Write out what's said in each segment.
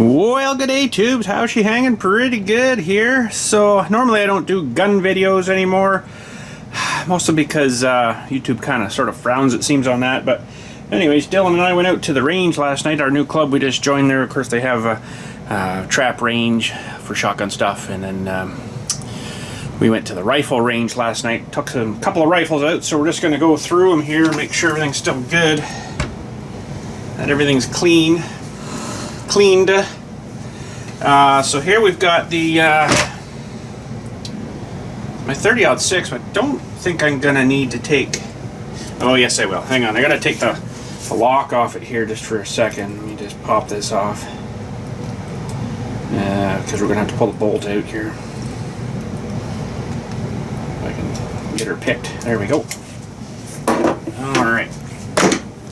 Well, good day, tubes. How's she hanging? Pretty good here. So normally I don't do gun videos anymore, mostly because YouTube kind of sort of frowns, it seems, on that. But anyways, Dylan and I went out to the range last night. Our new club, we just joined there. Of course, they have a trap range for shotgun stuff, and then we went to the rifle range last night. Took a couple of rifles out, so we're just going to go through them here, make sure everything's still good, that everything's cleaned. So here we've got the my 30-06. I don't think I'm gonna need to take. Oh yes, I will. Hang on, I gotta take the lock off it here just for a second. Let me just pop this off because we're gonna have to pull the bolt out here. If I can get her picked. There we go. All right,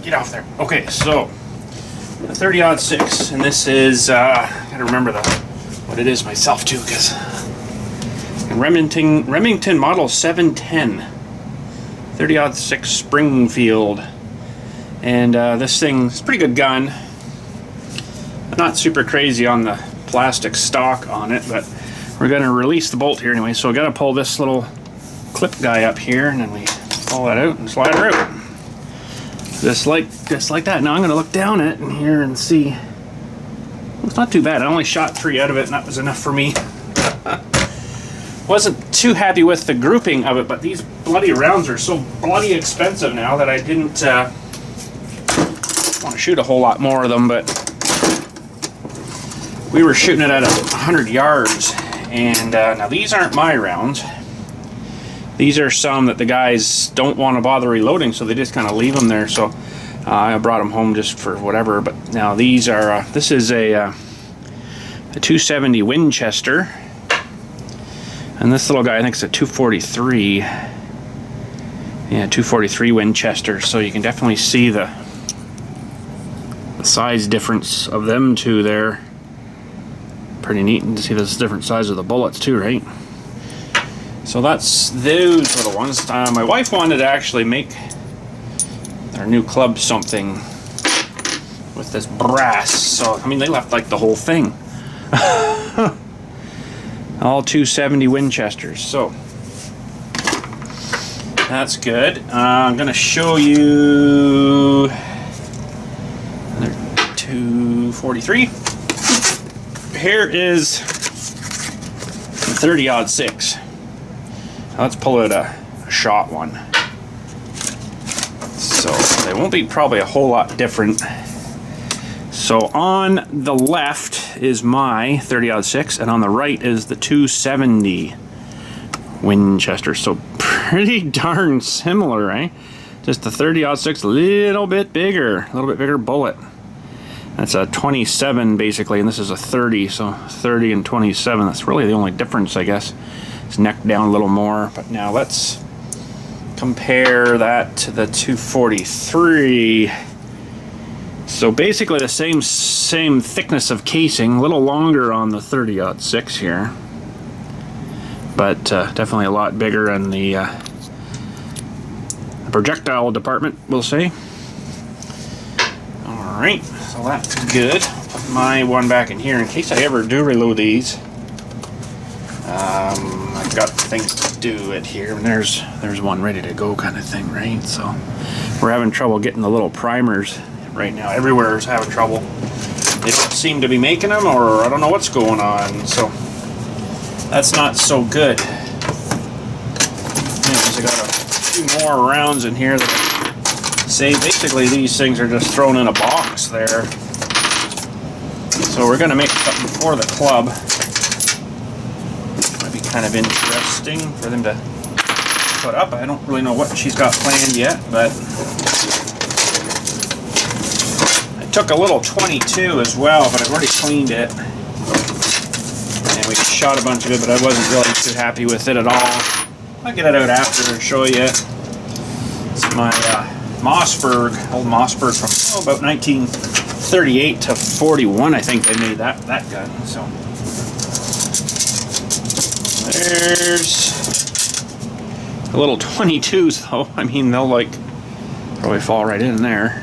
get off there. Okay, so. The 30-06, and this is, I gotta remember what it is myself too, because Remington model 710, 30-06 Springfield, and this thing is a pretty good gun. I'm not super crazy on the plastic stock on it, but we're gonna release the bolt here anyway, so I gotta pull this little clip guy up here, and then we pull that out and slide her out. Just like that. Now I'm going to look down it in here and see. Well, it's not too bad. I only shot 3 out of it, and that was enough for me. Wasn't too happy with the grouping of it, but these bloody rounds are so bloody expensive now that I didn't want to shoot a whole lot more of them. But we were shooting it at 100 yards, and now these aren't my rounds. These are some that the guys don't want to bother reloading, so they just kind of leave them there. So I brought them home just for whatever. But now these are, this is a 270 Winchester. And this little guy, I think it's a 243. Yeah, 243 Winchester. So you can definitely see the size difference of them two there. Pretty neat to see this different size of the bullets too, right? So that's those little ones. My wife wanted to actually make our new club something with this brass. So, I mean, they left like the whole thing. All 270 Winchesters. So, that's good. I'm going to show you another 243. Here is the 30-06. Let's pull out a shot one. So they won't be probably a whole lot different. So on the left is my 30-06, and on the right is the 270 Winchester. So pretty darn similar, eh? Just the 30-06 a little bit bigger bullet. That's a 27 basically, and this is a 30. So 30 and 27. That's really the only difference, I guess. It's necked down a little more, but now let's compare that to the 243. So basically the same thickness of casing, a little longer on the 30-06 here, but definitely a lot bigger in the projectile department, we'll say. All right, so that's good. Put my one back in here in case I ever do reload these. I've got things to do it here, and there's one ready to go kind of thing, right? So we're having trouble getting the little primers right now. Everywhere is having trouble. They don't seem to be making them, or I don't know what's going on. So that's not so good. Anyways, I got a few more rounds in here that say basically these things are just thrown in a box there. So we're going to make something for the club. Kind of interesting for them to put up. I don't really know what she's got planned yet, but I took a little 22 as well, but I've already cleaned it, and we shot a bunch of it, but I wasn't really too happy with it at all. I'll get it out after and show you. It's my Mossberg, old Mossberg from about 1938 to 41, I think they made that gun. So there's The little 22s though, I mean, they'll like probably fall right in there.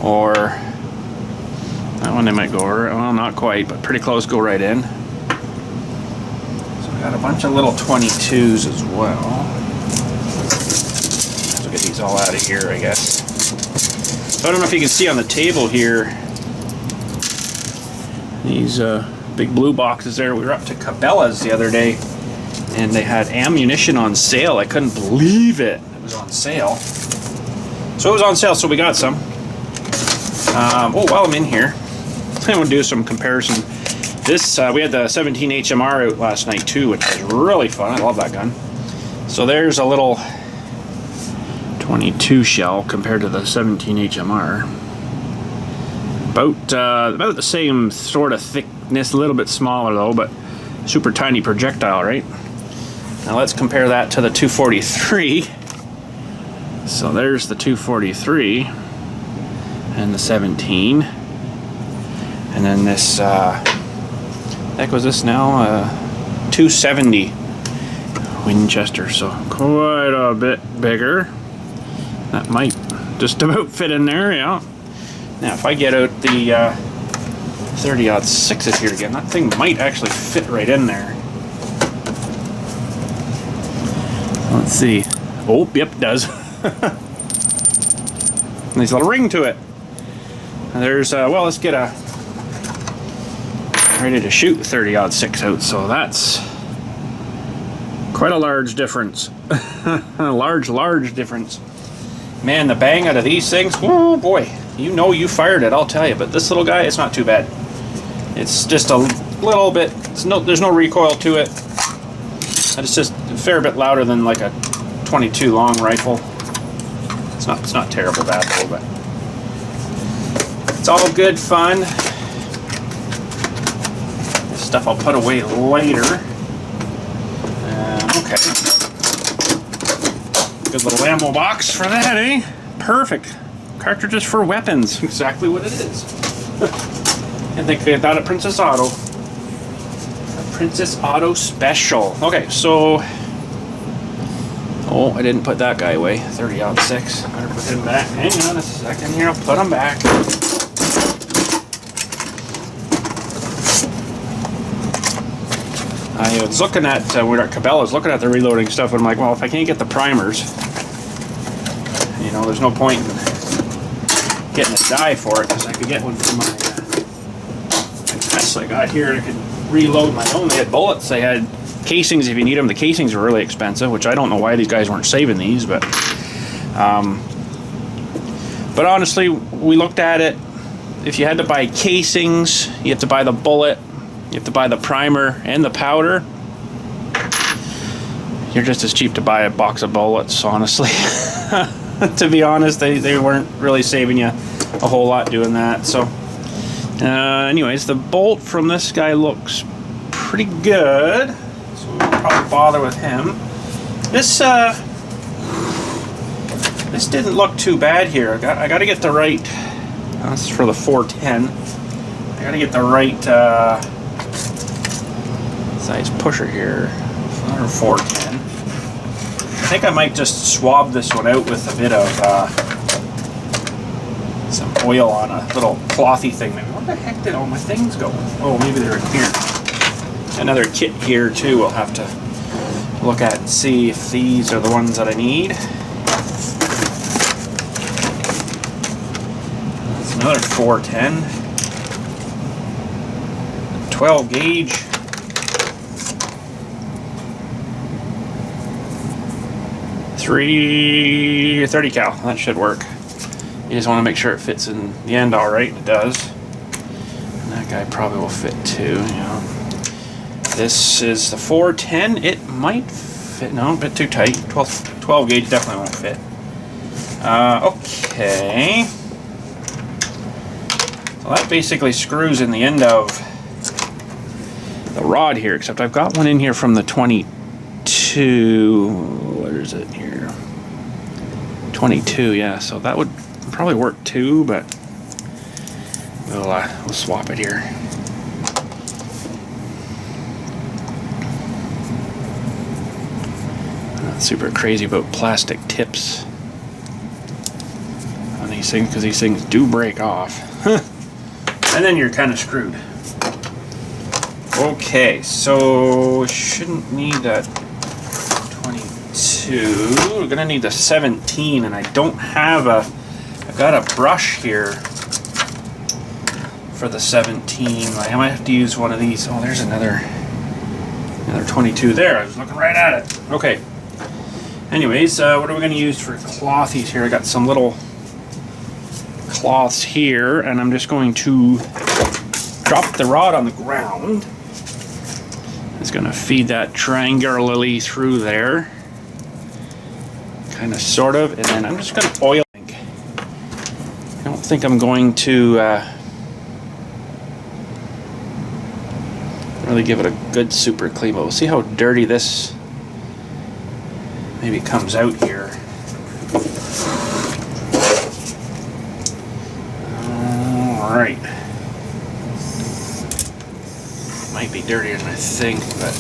Or that one they might go over, well, not quite, but pretty close, go right in. So we got a bunch of little 22s as well. Let's get these all out of here, I guess. So I don't know if you can see on the table here, these big blue boxes there. We were up to Cabela's the other day, and they had ammunition on sale. I couldn't believe it. It was on sale. So it was on sale, so we got some. Oh, while I'm in here, I want to do some comparison. This, we had the 17 HMR out last night too, which was really fun. I love that gun. So there's a little 22 shell compared to the 17 HMR. About the same sort of thickness, a little bit smaller though, but super tiny projectile, right? Now let's compare that to the 243. So there's the 243 and the 17, and then this heck was this now 270 Winchester, so quite a bit bigger. That might just about fit in there, yeah. Now if I get out the 30-06s here again, that thing might actually fit right in there. Let's see. Oh, yep, it does. Nice little ring to it. And there's, well, let's get a ready to shoot 30-06 out, so that's quite a large difference. A large difference. Man, the bang out of these things, oh boy, you know you fired it, I'll tell you, but this little guy, it's not too bad. It's just a little bit, there's no recoil to it. It's just a fair bit louder than like a 22 long rifle. It's not terrible bad though, but it's all good fun. This stuff I'll put away later. Okay. Good little ammo box for that, eh? Perfect. Cartridges for weapons. Exactly what it is. I think they thought at Princess Auto. A Princess Auto Special. Okay, so... Oh, I didn't put that guy away. 30-06. Better put him back. Hang on a second here. I'll put him back. I was looking at, we're at Cabela's, looking at the reloading stuff, and I'm like, well, if I can't get the primers, you know, there's no point in getting a die for it, because I could get one from my vest I got here, and I could reload my own. They had bullets, they had casings if you need them. The casings were really expensive, which I don't know why these guys weren't saving these, but honestly, we looked at it. If you had to buy casings, you have to buy the bullet, you have to buy the primer and the powder. You're just as cheap to buy a box of bullets, honestly. To be honest, they weren't really saving you a whole lot doing that. So anyways, the bolt from this guy looks pretty good, so we'll probably bother with him. This didn't look too bad here. I got to get the right, this is for the 410. I got to get the right size pusher here, or 410. I think I might just swab this one out with a bit of some oil on a little clothy thing. Where the heck did all my things go? Oh, maybe they're in here. Another kit here too. We'll have to look at and see if these are the ones that I need. That's another 410. 12 gauge. 30 cal. That should work. You just want to make sure it fits in the end all right. It does. And that guy probably will fit too. You know. This is the 410. It might fit. No, a bit too tight. 12 gauge definitely won't fit. Okay. So that basically screws in the end of the rod here, except I've got one in here from the 22. What is it here? 22, yeah. So that would probably work too, but we'll swap it here. Not super crazy about plastic tips on these things because these things do break off. And then you're kind of screwed. Okay, so shouldn't need that 22. We're gonna need the 17, and I don't have I've got a brush here for the 17. I might have to use one of these. Oh, there's another 22 there. I was looking right at it. Okay. Anyways, what are we going to use for clothies here? I got some little cloths here, and I'm just going to drop the rod on the ground. It's going to feed that triangularly through there. Kind of, sort of, and then I'm just going to oil. I don't think I'm going to really give it a good super clean, but we'll see how dirty this maybe comes out here. Alright. Might be dirtier than I think, but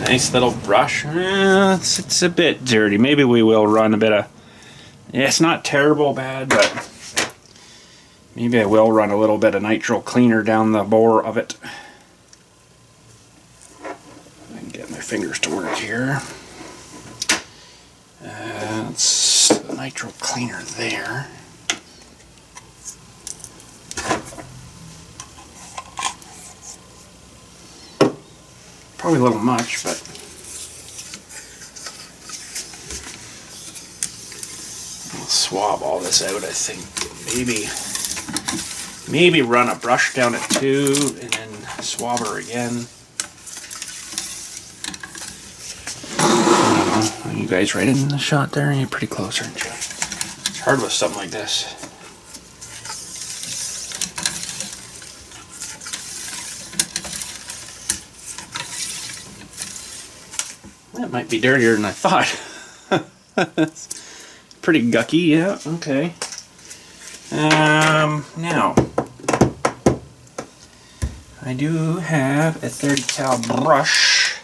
nice little brush. It's a bit dirty. Maybe we will run a bit of, yeah, it's not terrible bad, but maybe I will run a little bit of nitro cleaner down the bore of it. I can get my fingers to work here. That's the nitro cleaner there. Probably a little much, but I'll swab all this out, I think. Maybe run a brush down it too, and then swab her again. I don't know. Are you guys right in the shot there? You're pretty close, aren't you? It's hard with something like this. That might be dirtier than I thought. Pretty gucky, yeah, okay. Now, I do have a 30 cal brush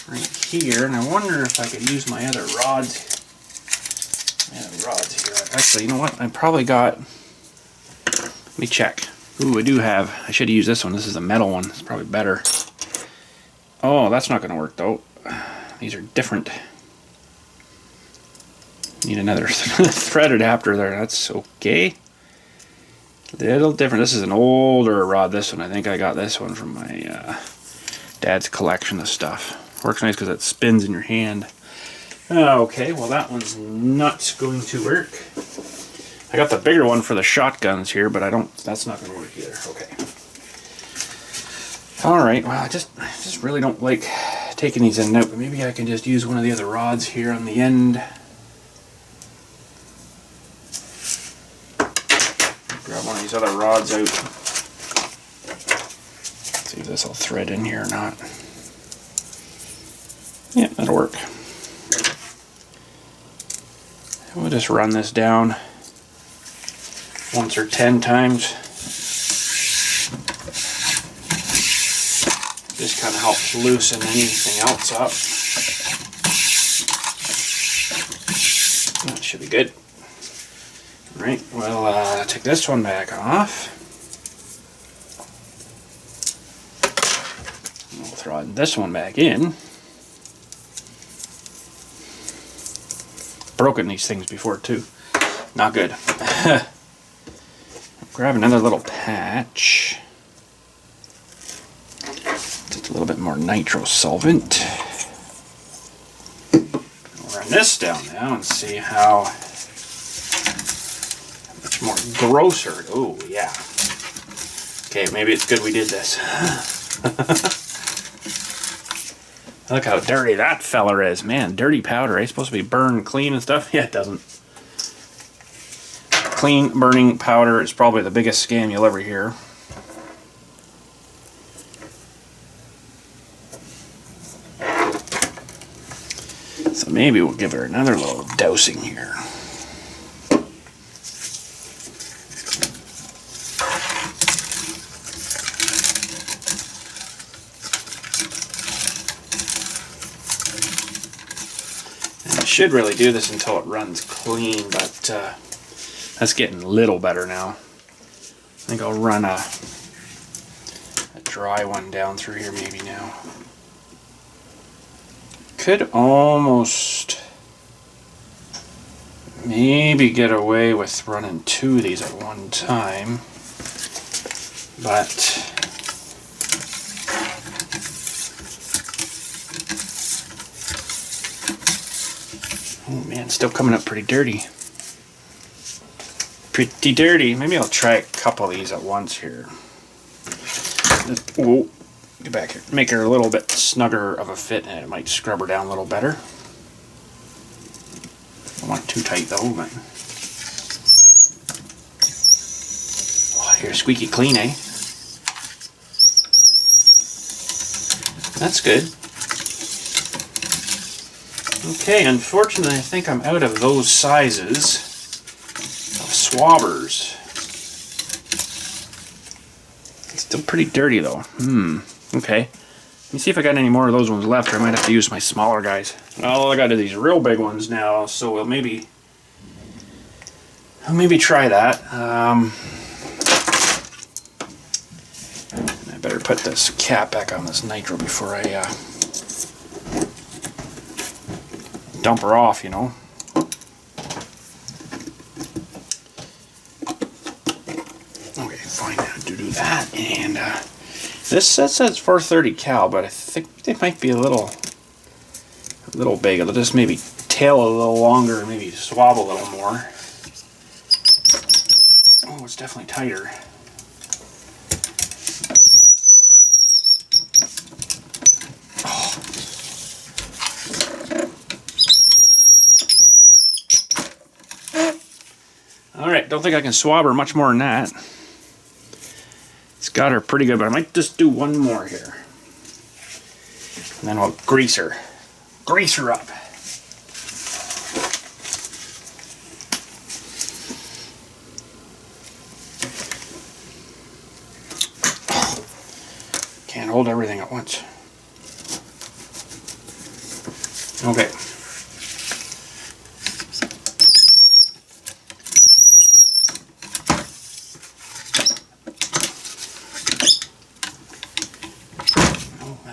right here, and I wonder if I could use my other rods. Here. Actually, you know what? I probably got, let me check. Ooh, I do have, I should have used this one. This is a metal one. It's probably better. Oh, that's not going to work though. These are different. Need another thread adapter there. That's okay. A little different. This is an older rod, this one. I think I got this one from my dad's collection of stuff. Works nice because it spins in your hand. Okay, well that one's not going to work. I got the bigger one for the shotguns here, but that's not going to work either. Okay. Alright, well I just really don't like taking these in and out, but maybe I can just use one of the other rods here on the end. Grab one of these other rods out. See if this will thread in here or not. Yeah, that'll work. And we'll just run this down once or 10 times. This kind of helps loosen anything else up. That should be good. Right, we'll take this one back off. We'll throw this one back in. Broken these things before too. Not good. Grab another little patch. Just a little bit more nitro solvent. We'll run this down now and see how much more grosser. Oh yeah. Okay, maybe it's good we did this. Look how dirty that feller is. Man, dirty powder. It's supposed to be burned clean and stuff. Yeah, it doesn't. Clean burning powder is probably the biggest scam you'll ever hear. So maybe we'll give her another little dousing here. should really do this until it runs clean, but that's getting a little better now. I think I'll run a dry one down through here maybe now. Could almost maybe get away with running 2 of these at one time, but oh man, still coming up pretty dirty. Pretty dirty. Maybe I'll try a couple of these at once here. Whoa, get back here. Make her a little bit snugger of a fit, and it might scrub her down a little better. Don't want it too tight though, but oh, here, squeaky clean, eh? That's good. Okay, unfortunately, I think I'm out of those sizes of swabbers. It's still pretty dirty though. Okay. Let me see if I got any more of those ones left, or I might have to use my smaller guys. Well, I got these real big ones now, so I'll maybe try that. I better put this cap back on this nitro before I dump her off, you know. Okay, fine. I do that, and this says 430 cal, but I think it might be a little big. It'll just maybe tail a little longer, and maybe swab a little more. Oh, it's definitely tighter. Alright, don't think I can swab her much more than that. It's got her pretty good, but I might just do one more here. And then we'll grease her. Grease her up. Can't hold everything at once. Okay.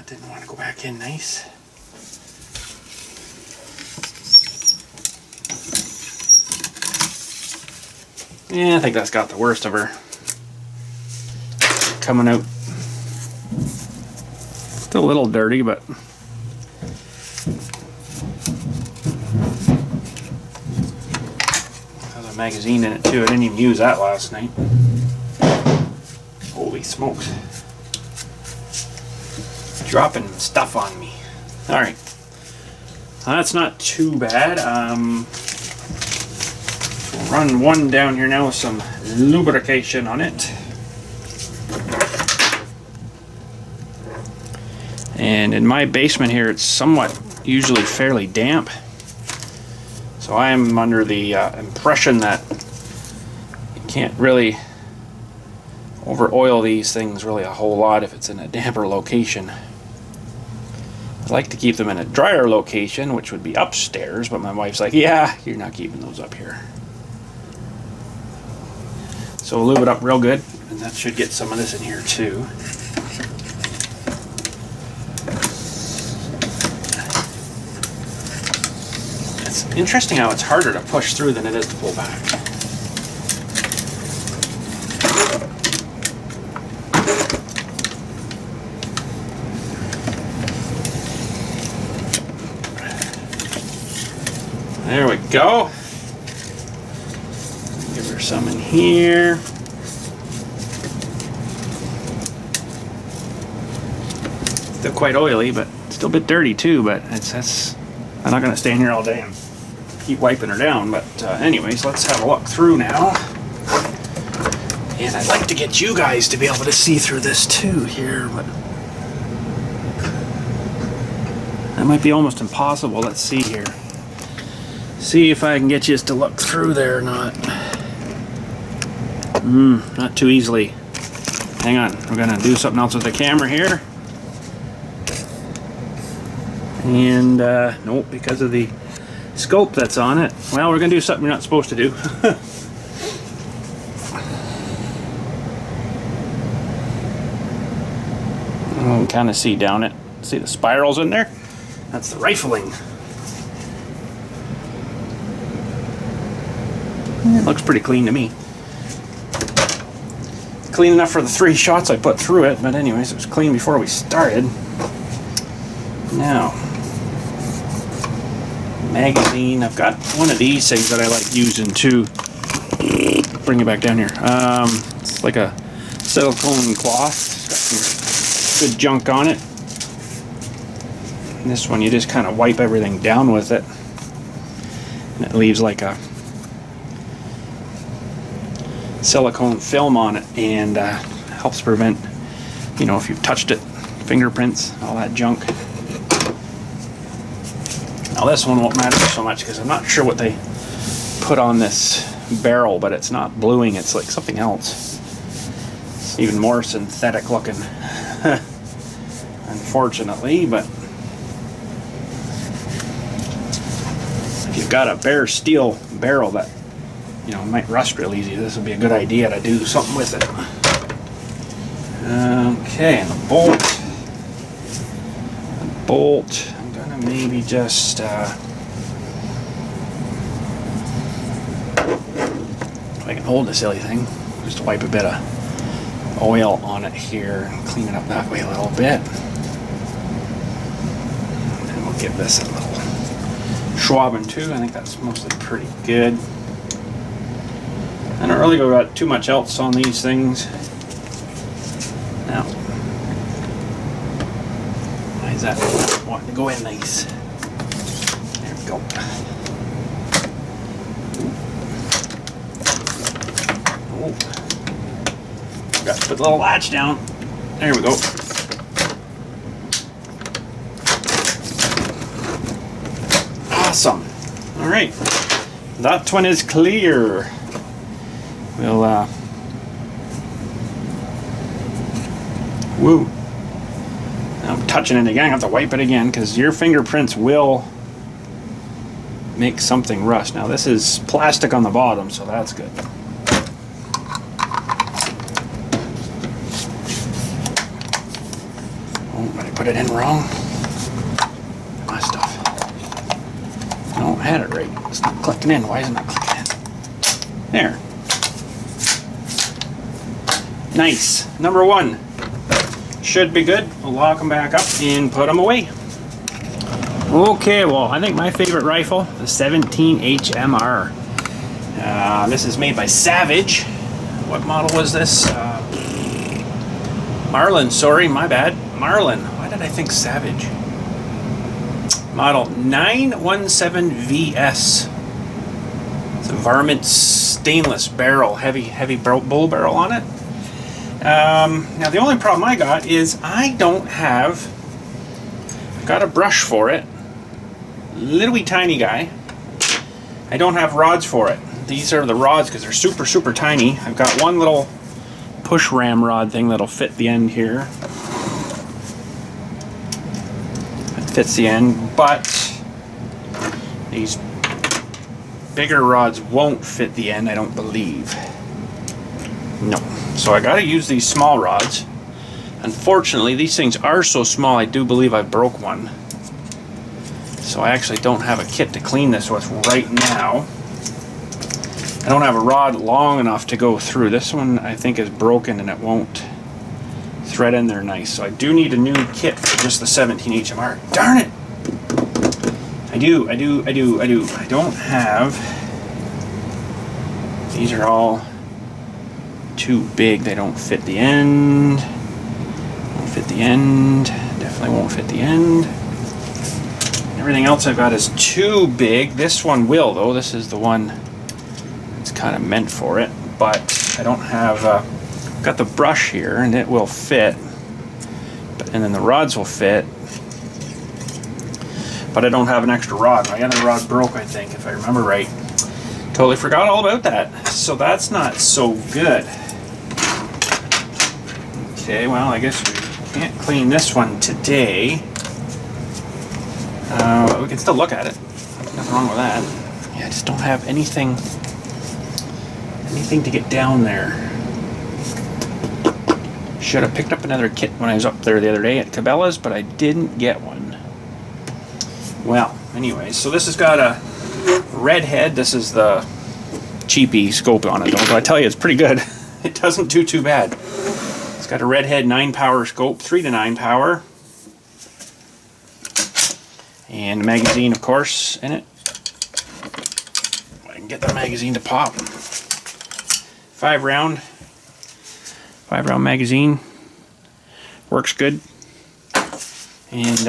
Didn't want to go back in nice. Yeah, I think that's got the worst of her. Coming out. Still a little dirty, but has a magazine in it too. I didn't even use that last night. Holy smokes. Dropping stuff on me. Alright. That's not too bad. We'll run one down here now with some lubrication on it. And in my basement here, it's somewhat usually fairly damp. So I'm under the impression that you can't really over oil these things really a whole lot if it's in a damper location. I like to keep them in a drier location, which would be upstairs, but my wife's like, yeah, you're not keeping those up here. So we'll lube it up real good, and that should get some of this in here too. It's interesting how it's harder to push through than it is to pull back. There we go. Give her some in here. Still quite oily, but still a bit dirty too, but I'm not going to stay in here all day and keep wiping her down. But anyways, let's have a look through now. And I'd like to get you guys to be able to see through this too here, but that might be almost impossible. Let's see here. See if I can get you to look through there or not. Not too easily. Hang on, we're gonna do something else with the camera here. And nope, because of the scope that's on it. Well, we're gonna do something you're not supposed to do. You can kind of see down it. See the spirals in there? That's the rifling. It looks pretty clean to me. Clean enough for the 3 shots I put through it, but anyways, it was clean before we started. Now, magazine. I've got one of these things that I like using too. Bring it back down here. It's like a silicone cloth. It's got some good junk on it. And this one, you just kind of wipe everything down with it, and it leaves like a silicone film on it, and helps prevent, you know, if you've touched it, fingerprints, all that junk. Now this one won't matter so much because I'm not sure what they put on this barrel, but it's not bluing, it's like something else. It's even more synthetic looking, unfortunately, but if you've got a bare steel barrel that, you know, might rust real easy, this would be a good idea to do something with it. Okay, and the bolt, I'm gonna maybe just if I can hold the silly thing, just wipe a bit of oil on it here and clean it up that way a little bit. And we'll give this a little schwabbing too. I think that's mostly pretty good. I don't really got too much else on these things. Now, why is that not wanting to go in nice? There we go. Oh. Got to put the little latch down. There we go. Awesome. All right, that one is clear. We'll, woo. I'm touching it again. I have to wipe it again because your fingerprints will make something rust. Now this is plastic on the bottom, so that's good. Oh, but I put it in wrong. My stuff. No, I had it right. It's not clicking in. Why isn't it clicking in? There. Nice. Number 1 should be good. We'll lock them back up and put them away. Okay, well, I think my favorite rifle, the 17 HMR. This is made by Savage. What model was this? Marlin, sorry, my bad. Marlin. Why did I think Savage? Model 917VS. It's a varmint stainless barrel, heavy bull barrel on it. Now the only problem I got is I've got a brush for it, little wee tiny guy. I don't have rods for it. These are the rods because they're super tiny. I've got one little push ram rod thing that'll fit the end here. It fits the end, but these bigger rods won't fit the end, I don't believe. No. So I gotta use these small rods. Unfortunately, these things are so small, I do believe I broke one. So I actually don't have a kit to clean this with right now. I don't have a rod long enough to go through. This one I think is broken and it won't thread in there nice. So I do need a new kit for just the 17 HMR. Darn it! I do. I don't have... These are all too big. They don't fit the end. Won't fit the end. Definitely won't fit the end. Everything else I've got is too big. This one will though. This is the one that's kind of meant for it. But I don't have. Got the brush here, and it will fit. And then the rods will fit. But I don't have an extra rod. My other rod broke, I think, if I remember right. Totally forgot all about that. So that's not so good. Okay, well, I guess we can't clean this one today. We can still look at it. Nothing wrong with that. Yeah, I just don't have anything to get down there. Should have picked up another kit when I was up there the other day at Cabela's, but I didn't get one. Well, anyway, so this has got a red head. This is the cheapy scope on it, though. I tell you, it's pretty good. It doesn't do too bad. It's got a red head 9-power scope, 3 to 9 power. And a magazine, of course, in it. I can get the magazine to pop. 5-round magazine. Works good. And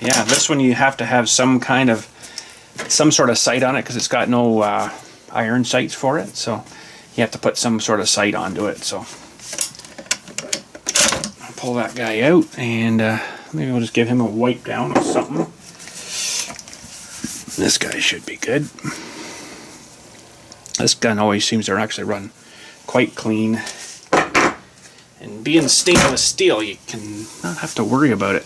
yeah, this one you have to have some sort of sight on it because it's got no iron sights for it. So you have to put some sort of sight onto it. So I'll pull that guy out and maybe we'll just give him a wipe down or something. This guy should be good. This gun always seems to actually run quite clean. And being stainless steel, you can not have to worry about it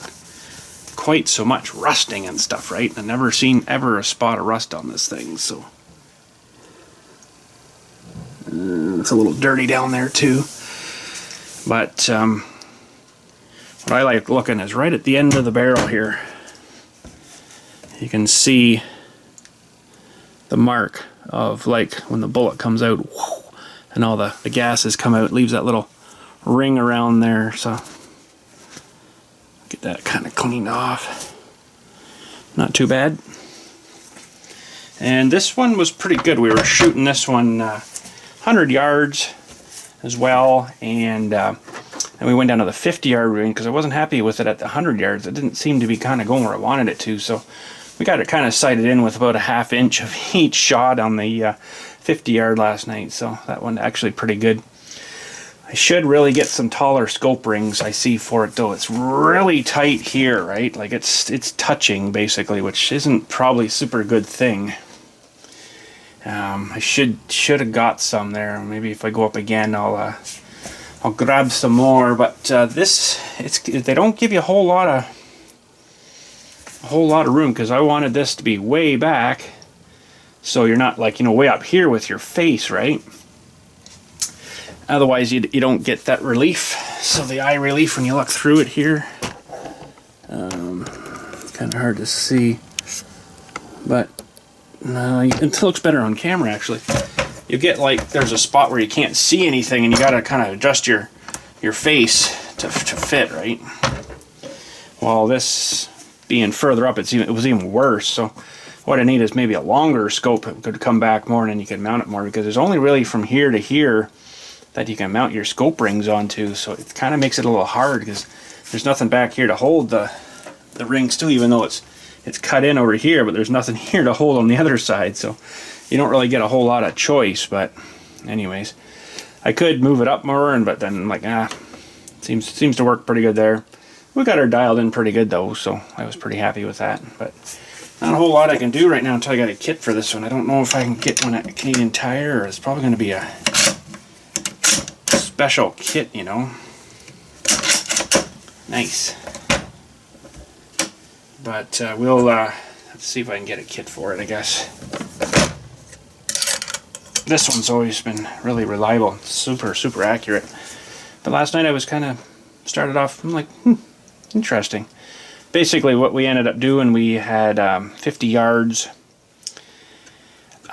quite so much rusting and stuff, right? I've never seen ever a spot of rust on this thing, so it's a little dirty down there too. But what I like looking is right at the end of the barrel here. You can see the mark of like when the bullet comes out, whoo, and all the gases come out. It leaves that little ring around there, so get that kind of cleaned off. Not too bad. And this one was pretty good. We were shooting this one 100 yards as well, and we went down to the 50-yard range because I wasn't happy with it at the 100 yards. It didn't seem to be kind of going where I wanted it to, so we got it kind of sighted in with about a 1/2 inch of each shot on the 50-yard last night, so that one actually pretty good. I should really get some taller scope rings I see for it, though. It's really tight here, right? Like it's touching basically, which isn't probably a super good thing. I should have got some there. Maybe if I go up again, I'll grab some more. But they don't give you a whole lot of room, because I wanted this to be way back, so you're not like, you know, way up here with your face, right? Otherwise, you don't get that relief. So the eye relief when you look through it here, it's kind of hard to see, but it looks better on camera actually. You get like there's a spot where you can't see anything, and you got to kind of adjust your face to fit, right? While this being further up, it was even worse. So what I need is maybe a longer scope that could come back more, and then you can mount it more, because there's only really from here to here that you can mount your scope rings onto, so it kind of makes it a little hard because there's nothing back here to hold the rings too, even though it's cut in over here, but there's nothing here to hold on the other side, so you don't really get a whole lot of choice. But anyways, I could move it up more, but then I'm like, seems to work pretty good there. We got her dialed in pretty good though, so I was pretty happy with that. But not a whole lot I can do right now until I got a kit for this one. I don't know if I can get one at Canadian Tire, or it's probably going to be a special kit, you know. Nice. But we'll let's see if I can get a kit for it, I guess. This one's always been really reliable, super accurate. But last night I was kind of started off, I'm like, interesting. Basically what we ended up doing, we had 50 yards.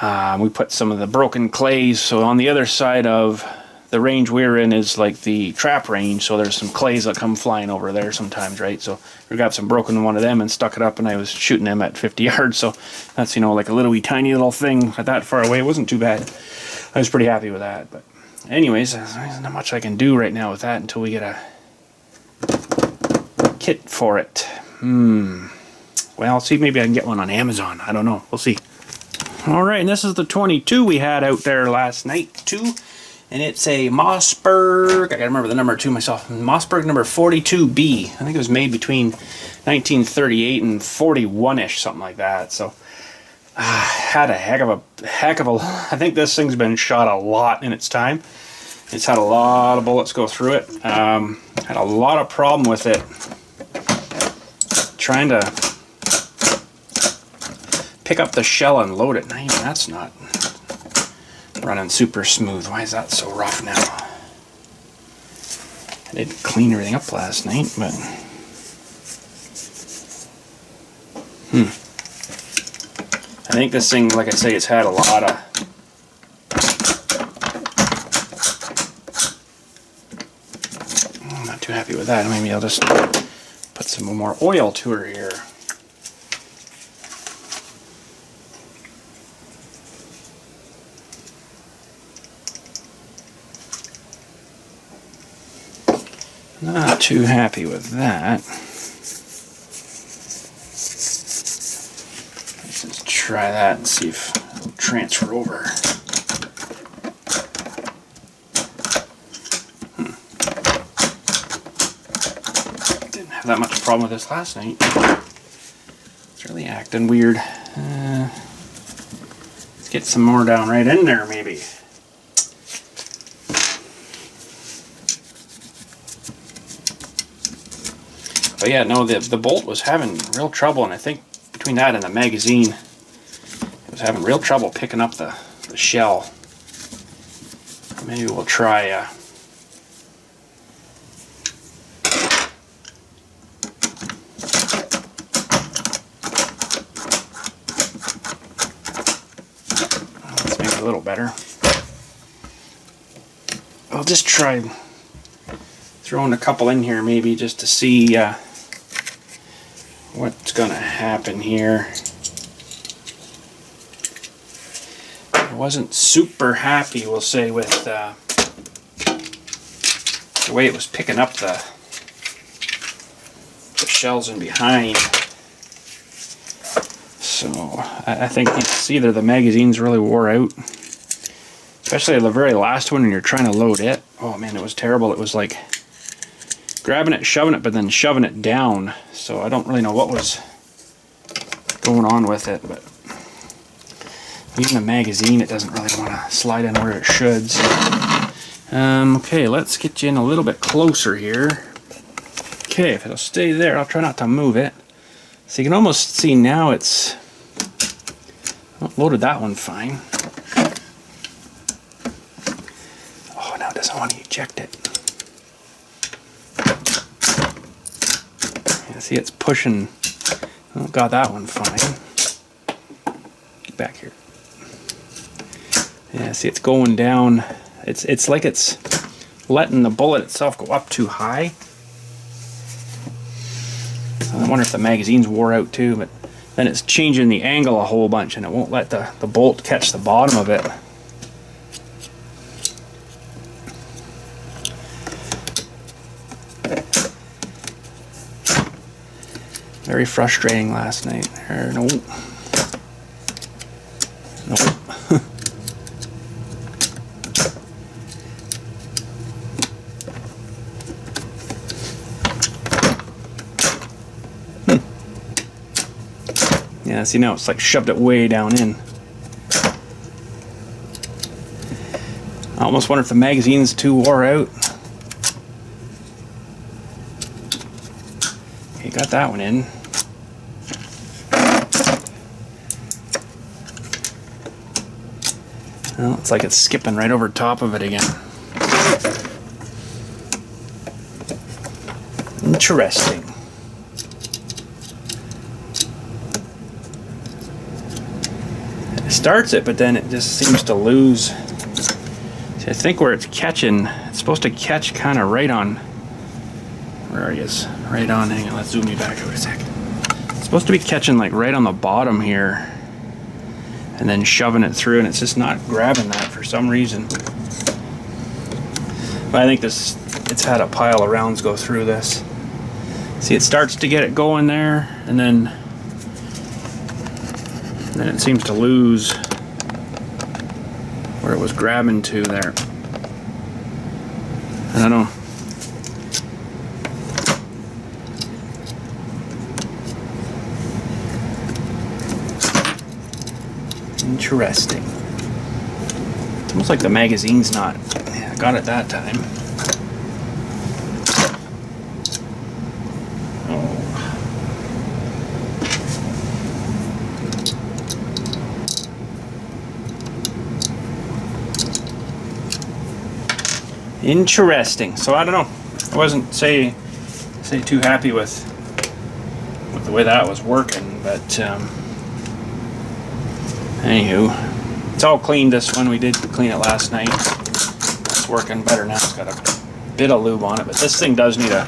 We put some of the broken clays, so on the other side of the range we're in is like the trap range, so there's some clays that come flying over there sometimes, right? So we got some broken one of them and stuck it up, and I was shooting them at 50 yards, so that's, you know, like a little tiny little thing at that far away. It wasn't too bad. I was pretty happy with that. But anyways, there's not much I can do right now with that until we get a kit for it. Well, I'll see, maybe I can get one on Amazon. I don't know. We'll see. Alright, and this is the 22 we had out there last night too. And it's a Mossberg, I gotta remember the number too myself, Mossberg number 42B. I think it was made between 1938 and 41-ish, something like that. So, had a heck of a, I think this thing's been shot a lot in its time. It's had a lot of bullets go through it. Had a lot of problem with it trying to pick up the shell and load it. Now, even that's not running super smooth. Why is that so rough now? I didn't clean everything up last night, but I think this thing, like I say, it's had a lot of I'm not too happy with that. Maybe I'll just put some more oil to her here. Not too happy with that. Let's just try that and see if it'll transfer over. Didn't have that much problem with this last night. It's really acting weird. Let's get some more down right in there, maybe. But yeah, no, the bolt was having real trouble, and I think between that and the magazine, it was having real trouble picking up the shell. Maybe we'll try let's make it a little better. I'll just try throwing a couple in here maybe just to see what's gonna happen here. I wasn't super happy, we'll say, with the way it was picking up the shells in behind. So I think it's either the magazine's really wore out, especially the very last one when you're trying to load it. Oh man, it was terrible. It was like grabbing it, shoving it, but then shoving it down. So I don't really know what was going on with it, but even the magazine, it doesn't really want to slide in where it should. So. Okay, let's get you in a little bit closer here. Okay, if it'll stay there, I'll try not to move it. So you can almost see now it's loaded that one fine. Oh, now it doesn't want to eject it. See, it's pushing. Oh, got that one fine. Get back here. Yeah, see, it's going down. It's like it's letting the bullet itself go up too high. I wonder if the magazine's wore out too, but then it's changing the angle a whole bunch and it won't let the bolt catch the bottom of it. Very frustrating last night. Nope. Nope. Yeah, see now it's like shoved it way down in. I almost wonder if the magazine's too wore out. Okay, got that one in. Well, it's like it's skipping right over top of it again. Interesting. It starts it, but then it just seems to lose. See, I think where it's catching, it's supposed to catch kind of right on. Where he is? Right on. Hang on, let's zoom you back out a sec. It's supposed to be catching like right on the bottom here, and then shoving it through, and it's just not grabbing that for some reason. But I think it's had a pile of rounds go through this. See, it starts to get it going there, and then it seems to lose where it was grabbing to there. I don't know. Interesting. It's almost like the magazine's not. Yeah, I got it that time. Interesting. So I don't know. I wasn't say too happy with the way that was working, but anywho, it's all cleaned. This one we did clean it last night. It's working better now. It's got a bit of lube on it, but this thing does need a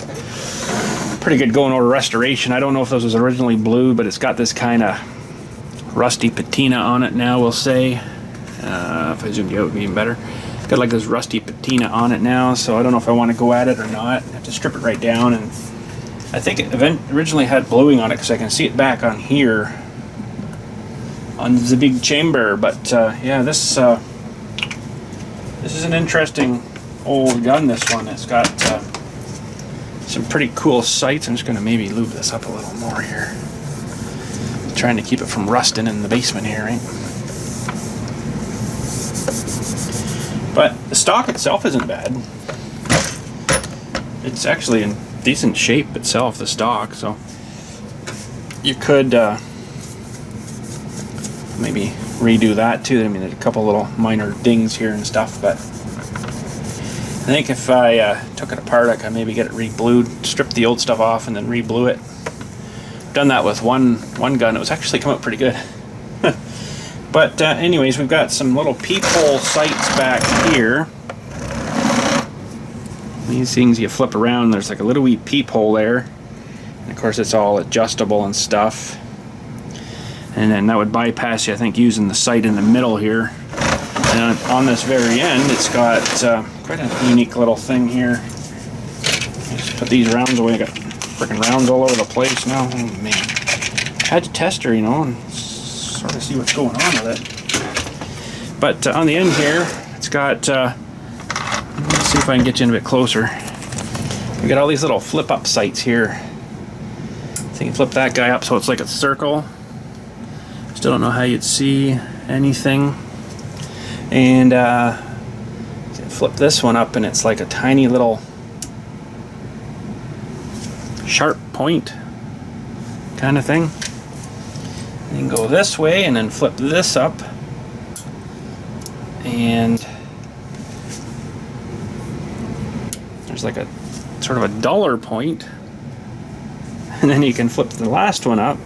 pretty good going over restoration. I don't know if this was originally blue, but it's got this kind of rusty patina on it now, we'll say. If I zoomed you out, it would be even better. It's got like this rusty patina on it now, so I don't know if I want to go at it or not. I have to strip it right down, and I think it originally had bluing on it because I can see it back on here on the big chamber. But yeah, this is an interesting old gun, this one. It's got some pretty cool sights. I'm just going to maybe lube this up a little more here. Trying to keep it from rusting in the basement here, right? But the stock itself isn't bad. It's actually in decent shape itself, the stock, so you could maybe redo that too. I mean, there's a couple little minor dings here and stuff, but I think if I took it apart, I could maybe get it re-blued, strip the old stuff off, and then re-blue it. Done that with one gun. It was actually come out pretty good. But anyways, we've got some little peephole sights back here. These things you flip around, there's like a little wee peephole there. And of course it's all adjustable and stuff. And then that would bypass you, I think, using the sight in the middle here. And on this very end, it's got quite a unique little thing here. Just put these rounds away. I got freaking rounds all over the place now. Oh man. Had to test her, you know, and sort of see what's going on with it. But on the end here, it's got, let's see if I can get you in a bit closer. We got all these little flip up sights here. So you can flip that guy up so it's like a circle. Still don't know how you'd see anything. And flip this one up and it's like a tiny little sharp point kind of thing. You can go this way and then flip this up, and there's like a sort of a duller point, and then you can flip the last one up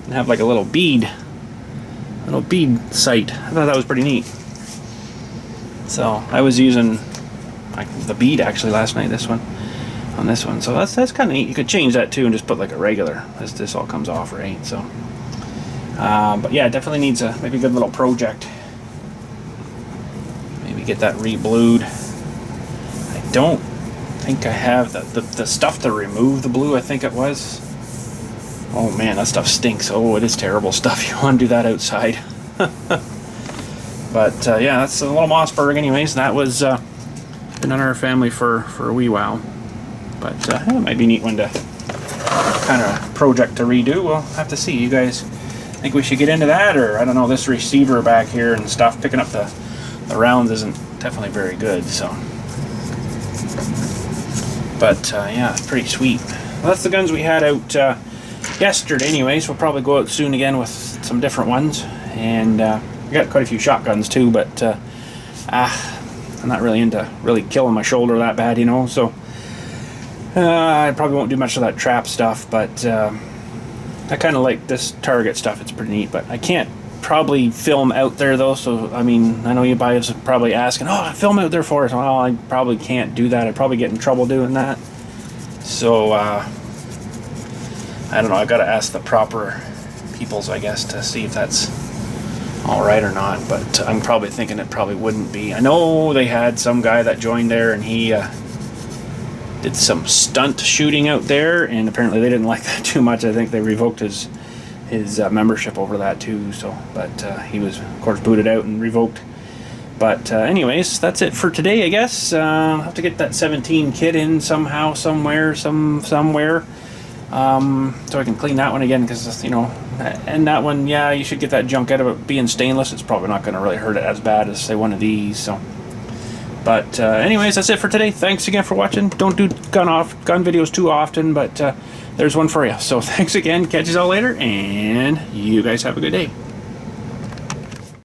and have like a little bead sight. I thought that was pretty neat. So I was using like the bead actually last night, this one, on this one. So that's kind of neat. You could change that too and just put like a regular, as this all comes off, right? So but yeah, it definitely needs maybe a good little project. Maybe get that re-blued. I don't think I have the stuff to remove the blue, I think it was. Oh man, that stuff stinks. Oh, it is terrible stuff. You want to do that outside. But yeah, that's a little Mossberg anyways. That was been in our family for a wee while. But it might be a neat one to kind of project to redo. We'll have to see. You guys think we should get into that, or I don't know, this receiver back here and stuff, picking up the rounds isn't definitely very good, so. But yeah, it's pretty sweet. Well, that's the guns we had out yesterday anyways. We'll probably go out soon again with some different ones, and we got quite a few shotguns too, but I'm not really into killing my shoulder that bad, you know, so I probably won't do much of that trap stuff, but I kind of like this target stuff. It's pretty neat, but I can't probably film out there though, so I mean, I know you guys are probably asking, oh, film out there for us. Well, I probably can't do that. I'd probably get in trouble doing that. So I don't know, I gotta ask the proper peoples, I guess, to see if that's alright or not, but I'm probably thinking it probably wouldn't be. I know they had some guy that joined there and he did some stunt shooting out there, and apparently they didn't like that too much. I think they revoked his membership over that too, so, but he was of course booted out and revoked. But anyways, that's it for today, I guess. I'll have to get that 17 kit in somehow, somewhere, somewhere, so I can clean that one again, because, you know, and that one, yeah, you should get that junk out of it. Being stainless, it's probably not going to really hurt it as bad as, say, one of these, so. But anyways, that's it for today. Thanks again for watching. Don't do gun videos too often, but there's one for you. So thanks again. Catch you all later, and you guys have a good day.